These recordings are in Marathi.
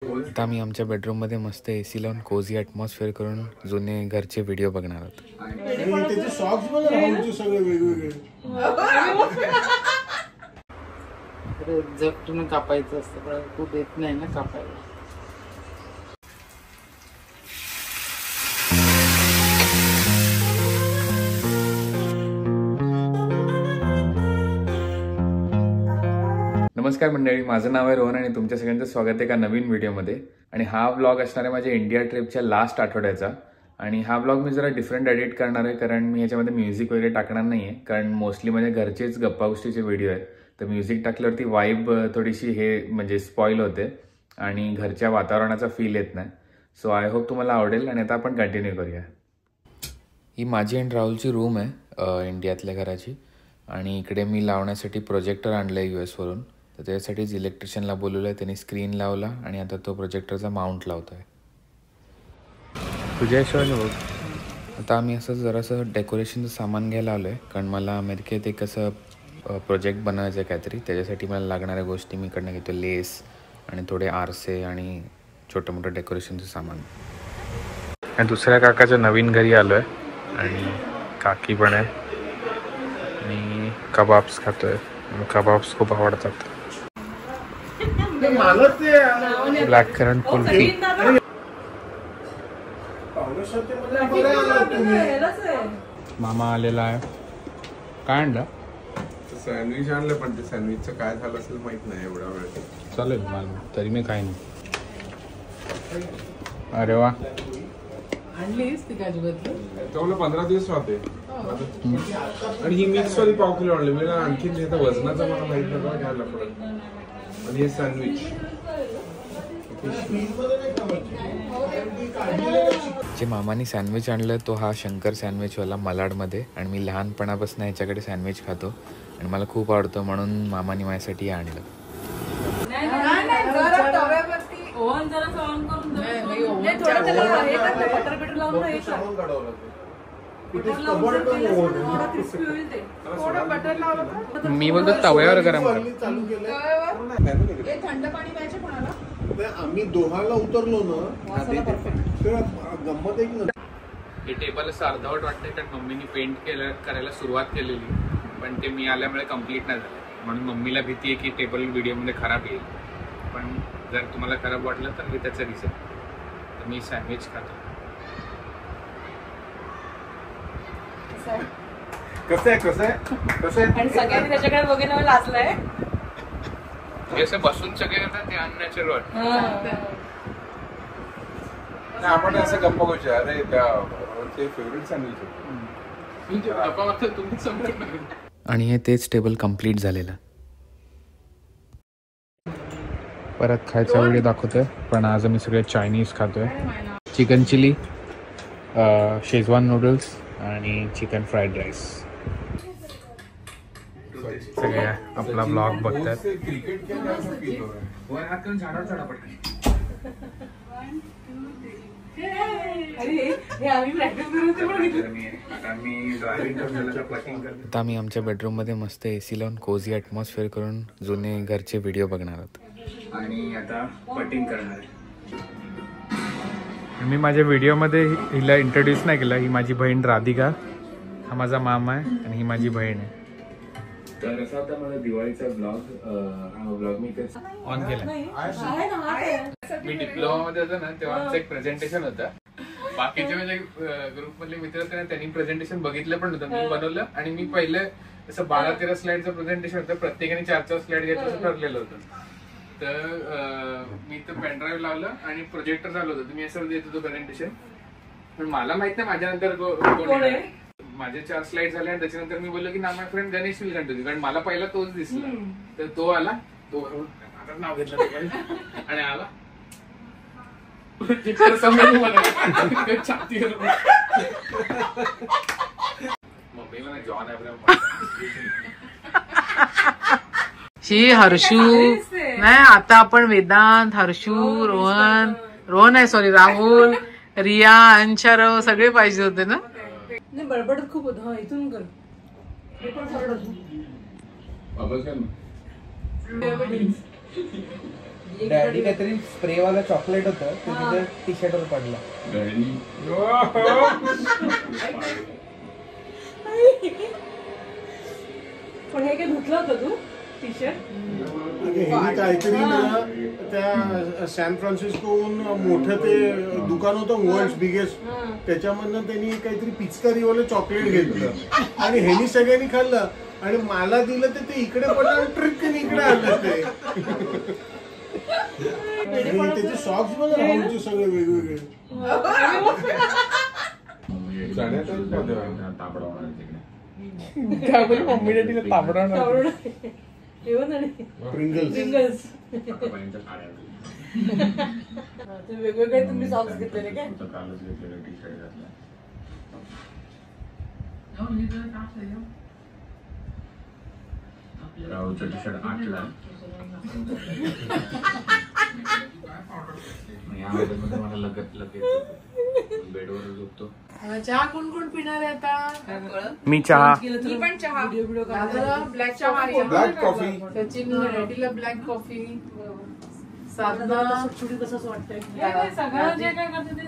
आता आम्ही आमच्या बेडरूममध्ये मस्त एसी लावून कोझी ॲटमॉस्फिअर करून जुने घरचे व्हिडिओ बघणार आहोत. झपटून कापायचं असतं पण खूप येत नाही ना कापायला. नमस्कार मंडळी, माझं नाव आहे रोहन आणि तुमच्या सगळ्यांचं स्वागत आहे एका नवीन व्हिडिओमध्ये. आणि हा व्लॉग असणार आहे माझ्या इंडिया ट्रिपच्या लास्ट आठवड्याचा. आणि हा व्लॉग मी जरा डिफरंट एडिट करणार आहे, कारण मी याच्यामध्ये म्युझिक वगैरे टाकणार नाही आहे, कारण मोस्टली माझ्या घरचेच गप्पा गोष्टीचे व्हिडिओ आहेत. तर म्युझिक टाकल्यावरती वाईब थोडीशी म्हणजे स्पॉईल होते आणि घरच्या वातावरणाचा फील येत नाही. सो आय होप तुम्हाला आवडेल आणि आता आपण कंटिन्यू करूया. ही माझी आणि राहुलची रूम आहे इंडियातल्या घराची. आणि इकडे मी लावण्यासाठी प्रोजेक्टर आणलं आहे US वरून. तर त्याच्यासाठीच इलेक्ट्रिशियनला बोलवलं आहे. त्यांनी स्क्रीन लावला आणि आता तो प्रोजेक्टरचा माउंट लावतो आहे. तुझ्या हिशोबाने बघ. आता आम्ही असं जरासं डेकोरेशनचं सामान घ्यायला आलो आहे, कारण मला अमेरिकेत एक असं प्रोजेक्ट बनवायचं आहे काहीतरी. त्याच्यासाठी मला लागणाऱ्या गोष्टी मी इकडनं घेतो, लेस आणि थोडे आरसे आणि छोटं मोठं डेकोरेशनचं सामान. आणि दुसऱ्या काकाच्या नवीन घरी आलो आहे आणि काकी पण आहे आणि कबाब्स खातो आहे. कबाब्स खूप आवडतात. Black current kulfi. मामा आलेला आहे. काय आणलं? सँडविच आणलं, पण ते सँडविचचं काय झालं असेल माहित नाही एवढा वेळ. चालेल मला, तरी मी काय नाही. अरे वा, आणलीस ती काजू बद्दल? तेवढं 15 दिवस राहते. आणि ही मिक्स वाली पाव किलो आणली मी. आणखी वजनाचा मला माहित नव्हता घ्यायला पडत. आणि हे सँडविच जे मामानी सँडविच आणलं तो हा शंकर सँडविचवाला मलाडमध्ये. आणि मी लहानपणापासून ह्याच्याकडे सँडविच खातो आणि मला खूप आवडतं, म्हणून मामानी माझ्यासाठी हे आणलं. मी बोलतो तव्यावर गरम कर. थंड पाणी पाहिजे कोणाला? आम्ही दोहाला उतरलो ना, गंमत एक. हे टेबल असं अर्धवट वाटतंय, कारण मम्मीनी पेंट करायला सुरुवात केलेली, पण ते मी आल्यामुळे कम्प्लीट नाही झालं. म्हणून मम्मीला भीती आहे की टेबल व्हिडिओमध्ये खराब येईल. पण जर तुम्हाला खराब वाटलं तर मी त्याचं रिसेट. तर मी सँडविच खातो. कसं आहे आणि सगळ्यांनी त्याच्याकडे बघून लाजलंय. हे असं बसून सगळे करतात ते अननॅचरल वाटतं. आपण असं गप्पा गोष्टी. अरे ते फेवरेट सँडविच होतं. आणि हे तेच टेबल कम्प्लीट झालेलं. परत खायचा व्हिडिओ दाखवतोय, पण आज आम्ही सगळे चायनीज खातोय. चिकन चिली, शेजवान नूडल्स आणि चिकन फ्राईड राईस. सगळे आपला ब्लॉग बघतात. क्रिकेट आता आम्ही आमच्या बेडरूममध्ये मस्त एसी लावून कोझी ॲटमॉस्फिअर करून जुने घरचे व्हिडिओ बघणार आहोत. आणि आता कटिंग करणार. मी माझ्या व्हिडिओमध्ये हिला इंट्रोड्यूस नाही केला. ही माझी बहीण राधिका, हा माझा मामा आहे आणि ही माझी बहीण आहे. तर असा होता माझा दिवाळीचा ब्लॉग. हा ब्लॉग मी ऑन केला. मी डिप्लोमामध्ये होतो ना, तेव्हा आमचं एक प्रेझेंटेशन होतं. बाकीचे माझे ग्रुप मधले मित्र होते ना, त्यांनी प्रेझेंटेशन बघितलं पण होतं. मी बनवलं आणि मी पहिले असं 12-13 स्लाइडचं प्रेझेंटेशन होतं. प्रत्येकाने 4-4 स्लाइड घ्यायचं असं ठरलेलं होतं. तर मी तर पेनड्राईव्ह लावलं आणि प्रोजेक्टर चालू होतं. मी असं देत होतो प्रेझेंटेशन. पण मला माहित नाही माझ्यानंतर कोण आहे. माझे 4 स्लाइड झाले आणि त्याच्यानंतर मी बोललो की ना माय फ्रेंड गणेश विल कंटिन्यू, कारण मला पहिला तोच दिसला. तर तो आला, तो नाव घेतलं आणि आला शी हर्षू नाही. आता आपण वेदांत, हर्षू, रोहन आहे, सॉरी राहुल, रिया, अंशारव सगळे पाहिजे होते ना. बडबड खूप होत. इथून कर. डॅडी काहीतरी स्प्रे वाला चॉकलेट होतं ते तिथे टी शर्ट वर पडलं. पण हे काय धुतलं होतं तू टी शर्ट? काहीतरी ना त्या सॅन फ्रान्सिस्कोहून मोठं ते दुकान होतं वर्ल्ड बिगेस्ट, त्याच्यामधनं त्यांनी काहीतरी पिचकारीवालं चॉकलेट घेतलं आणि ह्यांनी सगळ्यांनी खाल्लं आणि मला दिलं तर ते इकडे पडलं, ट्रिक इकडे आलं ते. आणि त्याचे सॉक्स बघ राहुलचे सगळे वेगवेगळे. मम्मी डॅडीला ताबडा प्रिंगल्स. वेगवेगळे तुम्ही सॉक्स घेतलेले काय? राहुलचा टी शर्ट 8ला मला लगेच बेडवर झोपतो. चहा कोण कोण पिणार आहे आता? मी चहा. पण चहा ब्लॅक चहा, ब्लॅक कॉफी. सचिन रेड्डीला ब्लॅक कॉफी, साधना कसं वाटतंय सगळं जे काय करते ते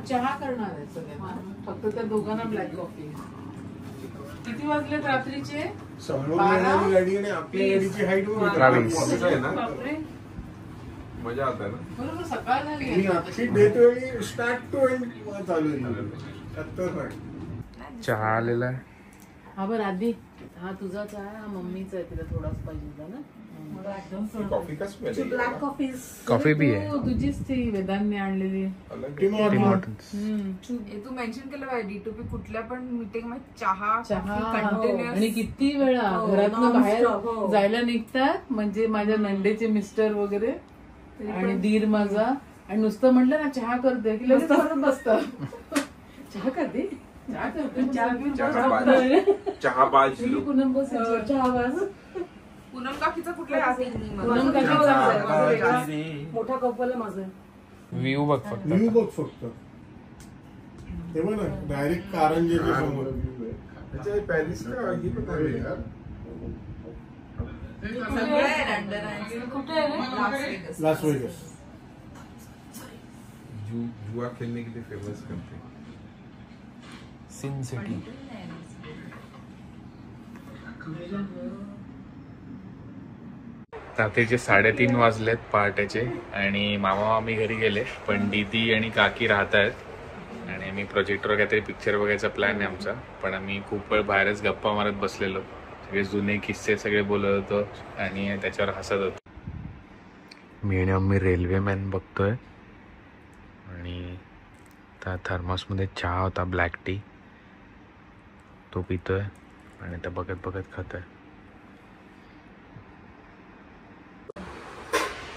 चहा करणार आहे सगळ्यांना, फक्त त्या दोघांना ब्लॅक कॉफी. किती वाजलेत रात्रीचे? समोर येणारी गाडी आणि आपल्या गाडीची हाईट बापरे, मजा आता ना. बरोबर सकाळ झाली. मी अख्खी डेट वेळी स्टार्ट टू एंड चालू आहे. चहा आलेला आहे. हा बरं आधी, हा तुझा चहा आहे, हा मम्मीचा आहे, तिला थोडाच पाहिजे होता ना. कॉफी का स्मेल ब्लॅक कॉफीज कॉफी बी आहे. तुझीच ती वेदांनी आणलेली. Team Hortons. तू मेन्शन केलं पाहिजे D2P कुठल्या पण मीटिंग मध्ये चहा कंटिन्युअस. आणि किती वेळा घरातनं बाहेर जायला निघतात, म्हणजे माझ्या नंदेचे मिस्टर वगैरे आणि दीर माझा, आणि नुसतं म्हटलं ना चहा करते की लगेच करत बसतात. चहा करते, चहा करते, चहा बाज. पूनम बस चहा बस. पूनम काकीचा कुठला पूनम काकीचा मोठा कपल माझं. व्ह्यू बघ फक्त. व्ह्यू बघ फक्त. ते बघ ना डायरेक्ट कारंजेच्या समोर. पॅरिस का ही पण आहे यार. Las Vegas. जुआ खेलने के लिए फेमस कंट्री. Cin city. रात्रीचे 3:30 वाजलेत पहाटेचे आणि मामा मामी घरी गेले, पण दीदी आणि काकी राहत आहेत आणि आम्ही प्रोजेक्टवर काहीतरी पिक्चर बघायचा प्लॅन आहे आमचा. पण आम्ही खूप वेळ बाहेरच गप्पा मारत बसलेलो, सगळे जुने किस्से सगळे बोलत होतो आणि त्याच्यावर हसत होतो. मी आणि आम्ही रेल्वेमॅन बघतोय आणि त्या थर्मसमध्ये चहा होता, ब्लॅक टी, तो पितोय आणि त्या बघत बघत खातोय.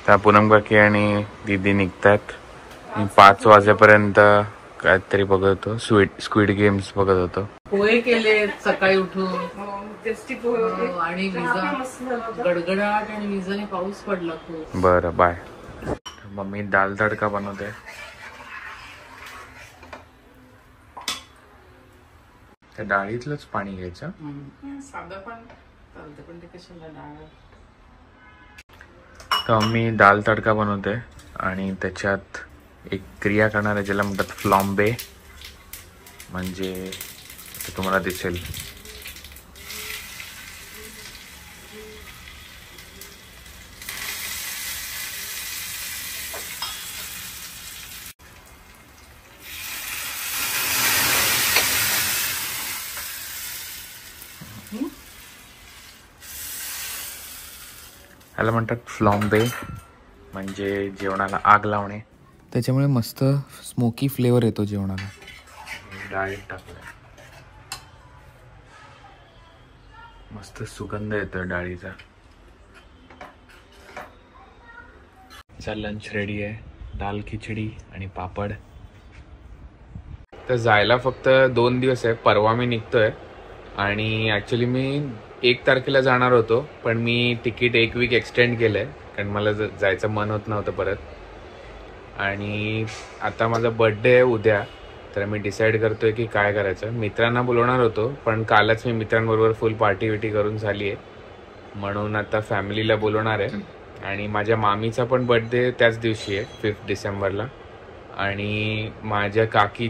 त्या पूनम काकी आणि दीदी निघतात. मी 5 वाजेपर्यंत काहीतरी बघत होतो, स्क्विड गेम्स बघत होतो. पोहे केले सकाळी उठून, आणि विजा गडगडाट आणि विजाने पाऊस पडला खूप. बरं बाय. मम्मी दाल तडका बनवते. त्या डाळीतलंच पाणी घ्यायचं. साधं पण चालतं, पण ते कशाला डाळ. तर मी दाल तडका बनवते आणि त्याच्यात एक क्रिया करणार आहे ज्याला म्हणतात फ्लॉम्बे, म्हणजे ते तुम्हाला दिसेल. याला म्हणतात फ्लॉम्बे, म्हणजे जेवणाला आग लावणे. त्याच्यामुळे मस्त स्मोकी फ्लेवर येतो जेवणाला. डाळीत टाकलं, मस्त सुगंध येतो डाळीचा. लंच रेडी आहे, दाल खिचडी आणि पापड. तर जायला फक्त 2 दिवस आहे. परवा मी निघतोय आणि ॲक्च्युली मी 1 तारखेला जाणार होतो, पण मी तिकीट 1 वीक एक्सटेंड केलं आहे कारण मला जायचं मन होत नव्हतं परत. आणि आता माझा बर्थडे आहे उद्या, तर मी डिसाईड करतोय की काय करायचं. मित्रांना बोलवणार होतो, पण कालच मी मित्रांबरोबर फुल पार्टी विटी करून झाली आहे, म्हणून आता फॅमिलीला बोलवणार आहे आणि माझ्या मामीचा पण बर्थडे त्याच दिवशी आहे 5 डिसेंबरला. आणि माझ्या काकी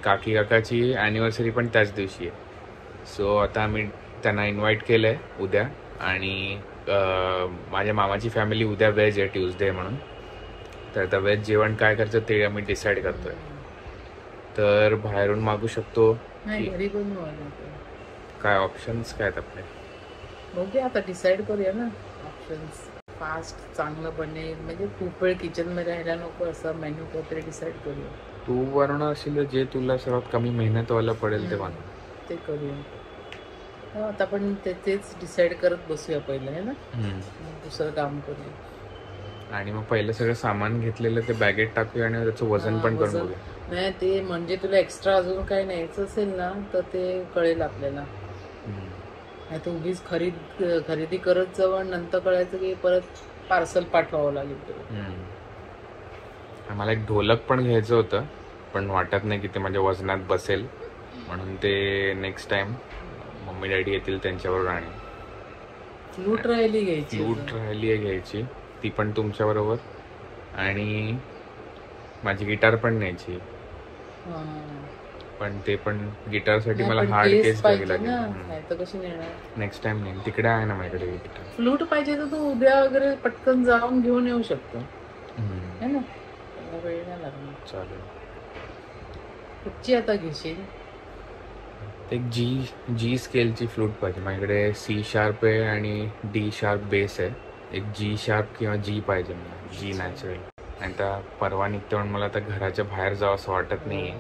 काकाची ॲनिव्हर्सरी पण त्याच दिवशी आहे. सो आता आम्ही त्यांना इन्व्हाइट केलं आहे उद्या. आणि माझ्या मामाची फॅमिली उद्या व्हेज आहे, ट्यूजडे म्हणून. तर आता व्हेज जेवण काय करायचं ते आम्ही डिसाईड करतोय. तर बाहेरून मागू शकतो नाही, की घरी बनवायला काय ऑप्शन्स काय आहेत आपले? बघूया आता, डिसाईड करूया ना ऑप्शन्स. फास्ट चांगलं बनेल म्हणजे खूप वेळ किचन मध्ये राहायला नको, असं मेन्यू काहीतरी डिसाईड करूया. तू बनवणार असेल तर जे तुला सर्वात कमी मेहनत व्हायला पडेल ते बनव. ते करूया. हो, आता पण तेच डिसाईड करत बसूया पहिलं, है ना. मग दुसरं काम करूया. आणि मग पहिलं सगळं सामान घेतलेलं ते बॅगेत टाकूया आणि त्याचं वजन पण करून वजन. बघूया. नाही, ते म्हणजे तुला एक्स्ट्रा अजून काही न्यायचं असेल ना तर ते कळेल आपल्याला. नाही तर उगीच खरेदी करत जाऊ आणि नंतर कळायचं की परत पार्सल पाठवावं लागेल तुला. मला एक ढोलक पण घ्यायचं होतं, पण वाटत नाही की ते माझ्या वजनात बसेल, म्हणून ते नेक्स्ट टाइम मम्मी डॅडी येतील त्यांच्याबरोबर. आणि फ्लूट राहिली घ्यायची. फ्लूट राहिली आहे घ्यायची, ती पण तुमच्या बरोबर. आणि माझी गिटार पण न्यायची, पण ते पण गिटारसाठी मला हार्ड केस घ्यावी लागेल. कशी नेणार? नेक्स्ट टाइम नाही, तिकडे आहे ना माझ्याकडे गिटार. फ्लूट पाहिजे तर तू उद्या वगैरे पटकन जाऊन घेऊन येऊ शकतो, है ना. वेळ नाही लागणार. चालेल. कुठची आता घेशील? एक जी स्केलची फ्लूट पाहिजे माझ्याकडे. सी शार्प आहे आणि डी शार्प बेस आहे. एक जी शार्प किंवा जी पाहिजे मला, जी नॅचरल. आणि त्या परवा निघते म्हणून मला आता घराच्या बाहेर जावं असं वाटत नाहीये.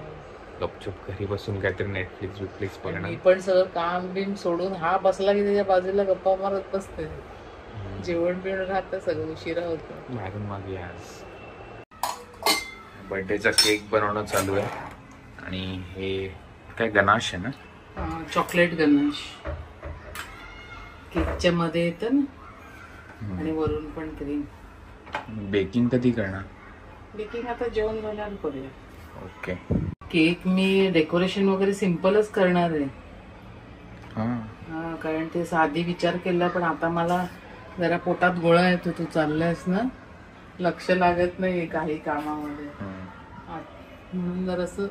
गपचूप घरी बसून काहीतरी नेटफ्लिक्स बघणार. मी पण सगळं काम बिम सोडून हा बसला की त्याच्या बाजूला गप्पा मारत बसते. जेवण बिवण राहतं, सगळं उशिरा होतं. बाहेरून मागे आज बर्थडेचा केक बनवणं चालू आहे. आणि हे काय गनाश आहे ना, चॉकलेट गनाश. केकच्या मध्ये येतं ना, आणि वरून पण क्रीम. बेकिंग कधी करणार? बेकिंग आता जेवण झाल्यावर करूया. ओके. केक मी डेकोरेशन वगैरे सिम्पलच करणार आहे. हां, कारण ते साधी विचार केला, पण आता मला जरा पोटात गोळा येतो. तू चाललायस ना, लक्ष लागत नाही काही कामामध्ये, म्हणून जरासं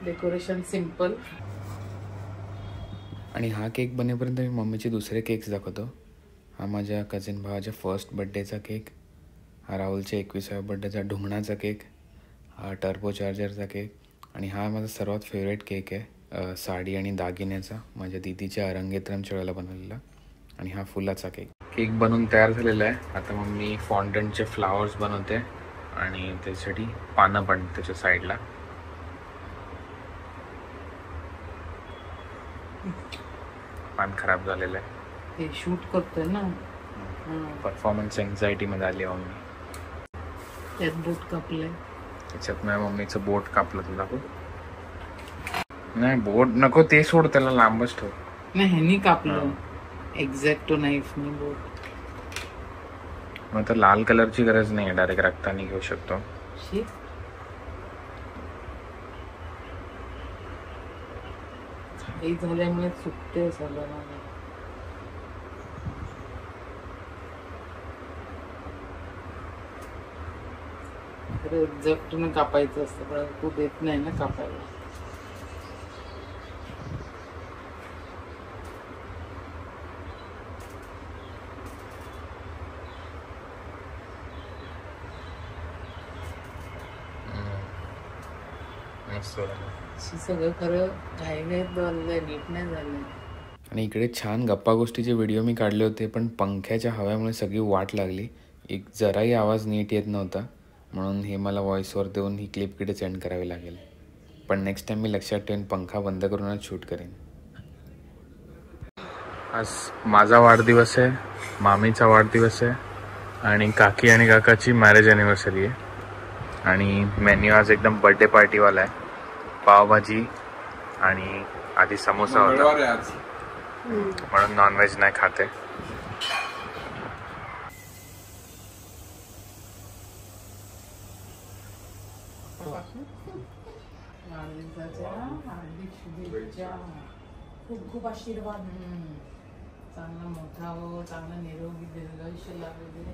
डेकोरेशन सिम्पल. आणि हा केक बनेपर्यंत मी मम्मीचे दुसरे केक्स दाखवतो. हा माझ्या कझिन भावाच्या फर्स्ट बड्डेचा केक, हा राहुलच्या 21व्या बड्डेचा ढुंगणाचा केक, हा टर्बो चार्जरचा केक, आणि हा माझा सर्वात फेवरेट केक आहे साडी आणि दागिन्याचा, माझ्या दीदीच्या अरंगेत्रमच्या वेळेला बनवलेला. आणि हा फुलाचा केक बनवून तयार झालेला आहे. आता मग मी फॉन्डंटचे फ्लावर्स बनवते आणि त्यासाठी पानं पण त्याच्या साईडला. पान खराब झालेलं आहे. हे शूट करतोय ना, परफॉर्मन्स एन्झायटी मध्ये आली आहे मम्मी. त्यात बोट कापलंय. त्याच्यात माझ्या मम्मीचं बोट कापलं. तुला नाही बोट नको, ते सोड, त्याला लांबच ठेव. नाही, ह्यांनी कापलं एक्झॅक्टो नाईफनी बोट. मग तर लाल कलरची गरज नाही, डायरेक्ट रक्तानी घेऊ शकतो. हे झाल्यामुळे सुटते सगळं. एक्झॅक्टनं कापायचं असतं, पण तू देत नाही ना कापायला. सगळं खरं घाईघाईत बनलंय, नीट नाही झालंय. आणि इकडे छान गप्पा गोष्टीचे व्हिडिओ मी काढले होते, पण पंख्याच्या हव्यामुळे सगळी वाट लागली. एक जराही आवाज नीट येत नव्हता, म्हणून हे मला व्हॉइसवर देऊन ही क्लिप इकडे सेंड करावी लागेल. पण नेक्स्ट टाइम मी लक्षात ठेवून पंखा बंद करूनच शूट करेन. आज माझा वाढदिवस आहे, मामीचा वाढदिवस आहे, आणि काकी आणि काकाची मॅरेज ॲनिव्हर्सरी आहे. आणि मेन्यू आज एकदम बर्थडे पार्टीवाला आहे. पावभाजी आणि आधी समोसा होता, म्हणून नॉनव्हेज नाही खाते. खूप खूप आशीर्वाद. चांगला मोठा हो, चांगला निरोगी दीर्घायुष्य लाभ वगैरे.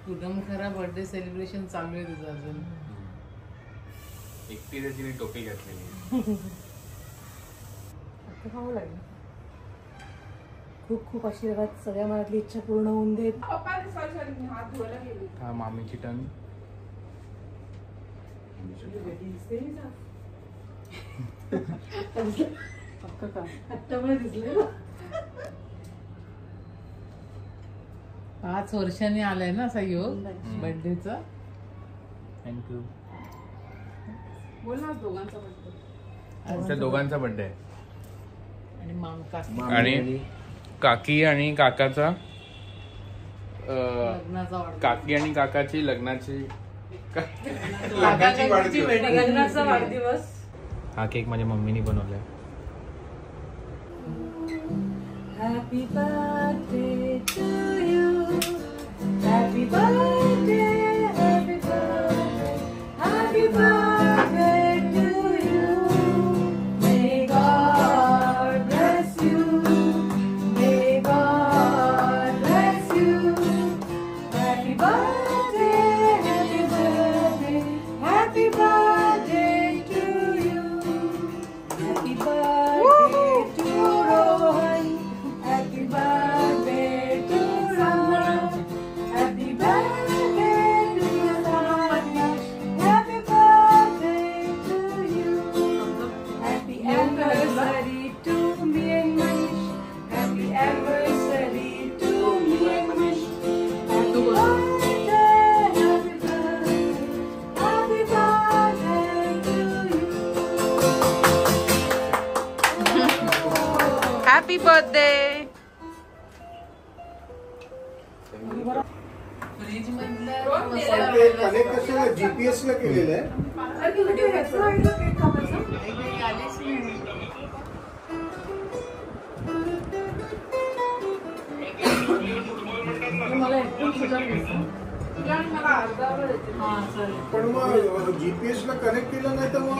पूनम खरा बर्थडे सेलिब्रेशन चालू आहे तुझं अजून. एकटी त्याची टोपी घातलेली. आता खावं लागेल. खूप खूप आशीर्वाद, सगळ्या मनातली इच्छा पूर्ण होऊन देत. हा मामीची टर्न. आत्तामुळे दिसले. 5 वर्षांनी आलाय ना असा योग बर्थडेचा. थँक्यू. बोल ना दोघांचा बर्थडे. आमच्या दोघांचा बर्थडे आहे. आणि आणि काकी आणि काकाचा लग्नाचा वाढदिवस. काकी आणि काकाची लग्नाची लग्नाचा वाढदिवस. हा केक माझ्या मम्मीने बनवलाय. Happy birthday to you. Happy birthday, happy birthday, happy birthday to you. May God bless you. May God bless you. Happy birthday, happy birthday, happy birthday to you. Happy birthday to Rohan. Happy birthday to Ram. Happy birthday to Latanya. Happy birthday to you. Happy anniversary to me and Manish. Happy anniversary to me and Manish. Happy birthday, happy birthday, happy birthday to you. Happy birthday. Fridge connect कशाला GPS ला केलेलं आहे. मला एकदम सुद्धा घ्यायचं. हा चालेल. पण मग GPS ला कनेक्ट केलं नाही तर मग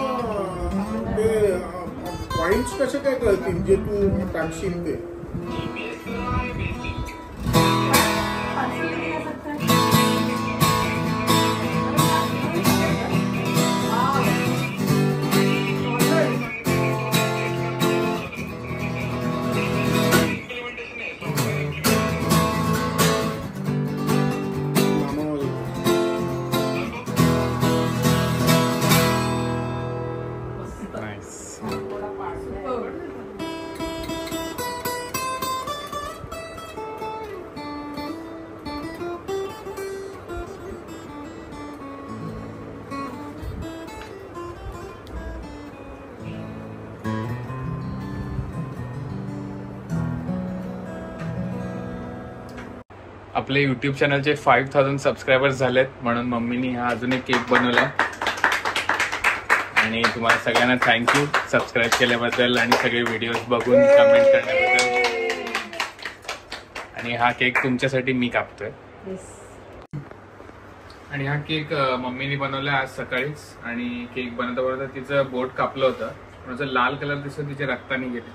ते पॉइंट्स कसे काय कळतील जे तू टाकशील ते. नाईस. आपले युट्यूब चॅनलचे 5000 सबस्क्रायबर्स झालेत म्हणून मम्मीनी हा अजून एक केक बनवलाय. आणि तुम्हाला सगळ्यांना थँक्यू सबस्क्राईब केल्याबद्दल आणि सगळे व्हिडिओज बघून कमेंट करण्याबद्दल. आणि हा केक तुमच्यासाठी मी कापतोय. आणि हा केक मम्मीने बनवला आज सकाळीच. आणि केक बनवता बनवता तिचं बोट कापलं होतं पण असं लाल कलर दिसतो तिच्या रक्ताने गेले.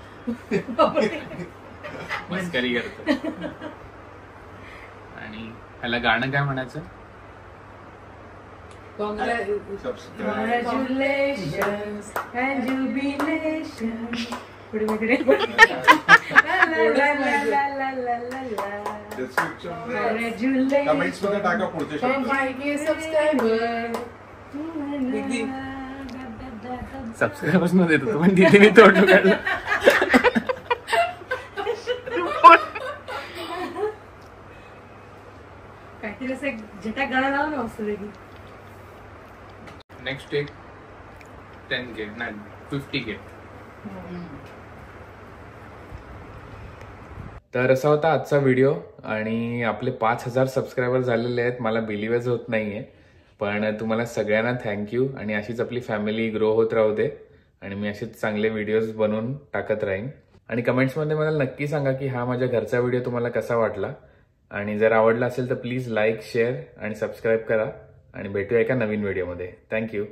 मस्करी करत. आणि ह्याला गाणं काय म्हणायचं. Congratulations and jubilations. पुढे पुढे. कमेंट्स मध्ये टाका पुढचे सबस्क्रायबर्स मध्ये देतो पण दीदीने तोडून काढलं. काहीतरी असं झटा गाणं लाव ना मस्त वेगळी. नेक्स्ट एक 10K नाही 50K. तर असा होता आजचा व्हिडिओ. आणि आपले 5000 सबस्क्रायबर झालेले आहेत. मला बिलीव्हच होत नाहीये पण तुम्हाला सगळ्यांना थँक्यू. आणि अशीच आपली फॅमिली ग्रो होत राहू दे आणि मी असेच चांगले व्हिडिओज बनवून टाकत राहीन. आणि कमेंट्समध्ये मला नक्की सांगा की हा माझ्या घरचा व्हिडिओ तुम्हाला कसा वाटला. आणि जर आवडला असेल तर प्लीज लाईक शेअर आणि सबस्क्राईब करा. आणि भेटूया एका नवीन व्हिडिओमध्ये. थँक्यू.